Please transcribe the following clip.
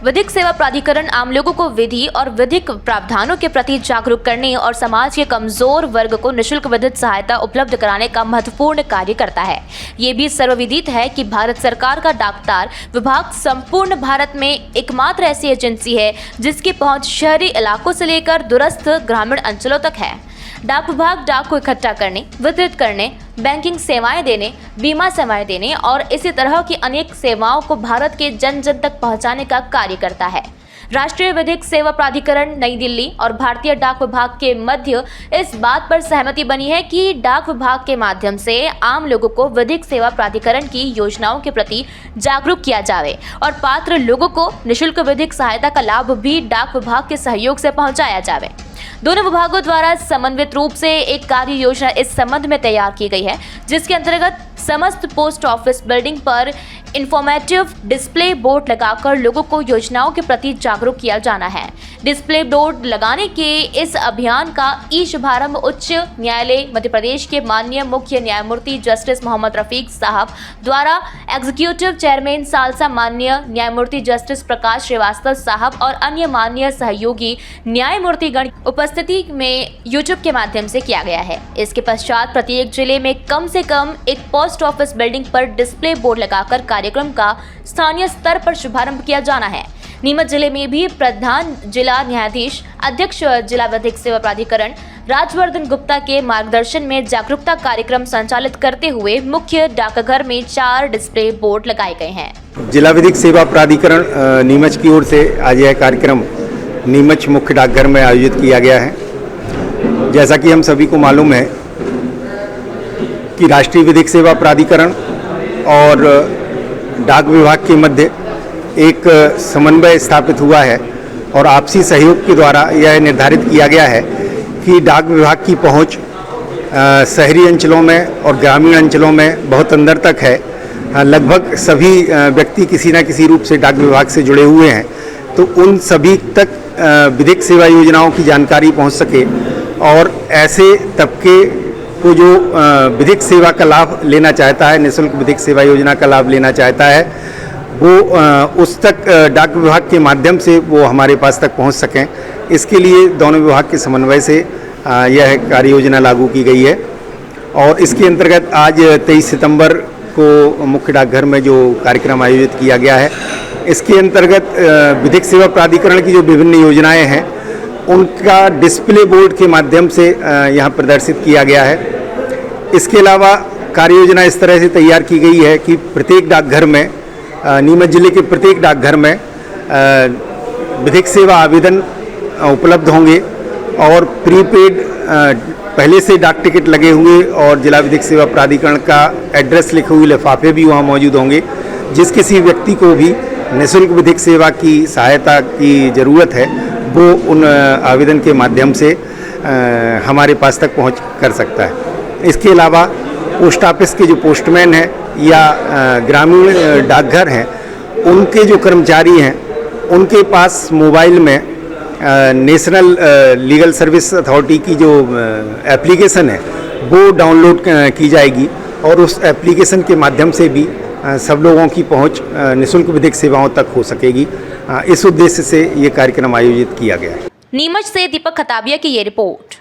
विधिक सेवा प्राधिकरण आम लोगों को विधि और विधिक प्रावधानों के प्रति जागरूक करने और समाज के कमजोर वर्ग को निःशुल्क विधिक सहायता उपलब्ध कराने का महत्वपूर्ण कार्य करता है। ये भी सर्वविदित है कि भारत सरकार का डाकतार विभाग संपूर्ण भारत में एकमात्र ऐसी एजेंसी है जिसकी पहुंच शहरी इलाकों से लेकर दूरस्थ ग्रामीण अंचलों तक है। डाक विभाग डाक को इकट्ठा करने, वितरित करने, बैंकिंग सेवाएं देने, बीमा सेवाएं देने और इसी तरह की अनेक सेवाओं को भारत के जन जन तक पहुंचाने का कार्य करता है। राष्ट्रीय विधिक सेवा प्राधिकरण नई दिल्ली और भारतीय डाक विभाग के मध्य इस बात पर सहमति बनी है कि डाक विभाग के माध्यम से आम लोगों को विधिक सेवा प्राधिकरण की योजनाओं के प्रति जागरूक किया जाए और पात्र लोगों को निःशुल्क विधिक सहायता का लाभ भी डाक विभाग के सहयोग से पहुंचाया जाए। दोनों विभागों द्वारा समन्वित रूप से एक कार्य योजना इस संबंध में तैयार की गई है, जिसके अंतर्गत समस्त पोस्ट ऑफिस बिल्डिंग पर इंफॉर्मेटिव डिस्प्ले बोर्ड लगाकर लोगों को योजनाओं के प्रति जागरूक किया जाना है। डिस्प्ले बोर्ड लगाने के इस अभियान का ई शुभारंभ उच्च न्यायालय मध्य प्रदेश के माननीय मुख्य न्यायमूर्ति जस्टिस मोहम्मद रफीक साहब द्वारा एग्जीक्यूटिव चेयरमैन सालसा माननीय न्यायमूर्ति जस्टिस प्रकाश श्रीवास्तव साहब और अन्य माननीय सहयोगी न्यायमूर्तिगण उपस्थिति में यूट्यूब के माध्यम से किया गया है। इसके पश्चात प्रत्येक जिले में कम से कम एक पोस्ट ऑफिस बिल्डिंग पर डिस्प्ले बोर्ड लगाकर कार्यक्रम का स्थानीय स्तर पर शुभारंभ किया जाना है। नीमच जिले में भी प्रधान जिला न्यायाधीश अध्यक्ष जिला विधिक सेवा प्राधिकरण राजवर्धन गुप्ता के मार्गदर्शन में जागरूकता कार्यक्रम संचालित करते हुए मुख्य डाकघर में 4 डिस्प्ले बोर्ड लगाए गए हैं। जिला विधिक सेवा प्राधिकरण नीमच की ओर से आज यह कार्यक्रम नीमच मुख्य डाकघर में आयोजित किया गया है। जैसा कि हम सभी को मालूम है कि राष्ट्रीय विधिक सेवा प्राधिकरण और डाक विभाग के मध्य एक समन्वय स्थापित हुआ है और आपसी सहयोग के द्वारा यह निर्धारित किया गया है कि डाक विभाग की पहुंच शहरी अंचलों में और ग्रामीण अंचलों में बहुत अंदर तक है। लगभग सभी व्यक्ति किसी न किसी रूप से डाक विभाग से जुड़े हुए हैं, तो उन सभी तक विधिक सेवा योजनाओं की जानकारी पहुंच सके और ऐसे तबके को जो विधिक सेवा का लाभ लेना चाहता है, निःशुल्क विधिक सेवा योजना का लाभ लेना चाहता है, वो उस तक डाक विभाग के माध्यम से वो हमारे पास तक पहुंच सकें। इसके लिए दोनों विभाग के समन्वय से यह कार्य योजना लागू की गई है और इसके अंतर्गत आज 23 सितंबर को मुख्य डाकघर में जो कार्यक्रम आयोजित किया गया है, इसके अंतर्गत विधिक सेवा प्राधिकरण की जो विभिन्न योजनाएं हैं उनका डिस्प्ले बोर्ड के माध्यम से यहाँ प्रदर्शित किया गया है। इसके अलावा कार्य योजना इस तरह से तैयार की गई है कि प्रत्येक डाकघर में, नीमच जिले के प्रत्येक डाकघर में विधिक सेवा आवेदन उपलब्ध होंगे और प्रीपेड पहले से डाक टिकट लगे हुए और जिला विधिक सेवा प्राधिकरण का एड्रेस लिखे हुए लिफाफे भी वहाँ मौजूद होंगे। जिस किसी व्यक्ति को भी निःशुल्क विधिक सेवा की सहायता की ज़रूरत है वो उन आवेदन के माध्यम से हमारे पास तक पहुँच कर सकता है। इसके अलावा पोस्ट ऑफिस के जो पोस्टमैन हैं या ग्रामीण डाकघर हैं, उनके जो कर्मचारी हैं उनके पास मोबाइल में नेशनल लीगल सर्विस अथॉरिटी की जो एप्लीकेशन है वो डाउनलोड की जाएगी और उस एप्लीकेशन के माध्यम से भी सब लोगों की पहुंच निःशुल्क विधिक सेवाओं तक हो सकेगी। इस उद्देश्य से ये कार्यक्रम आयोजित किया गया है। नीमच से दीपक खताबिया की ये रिपोर्ट।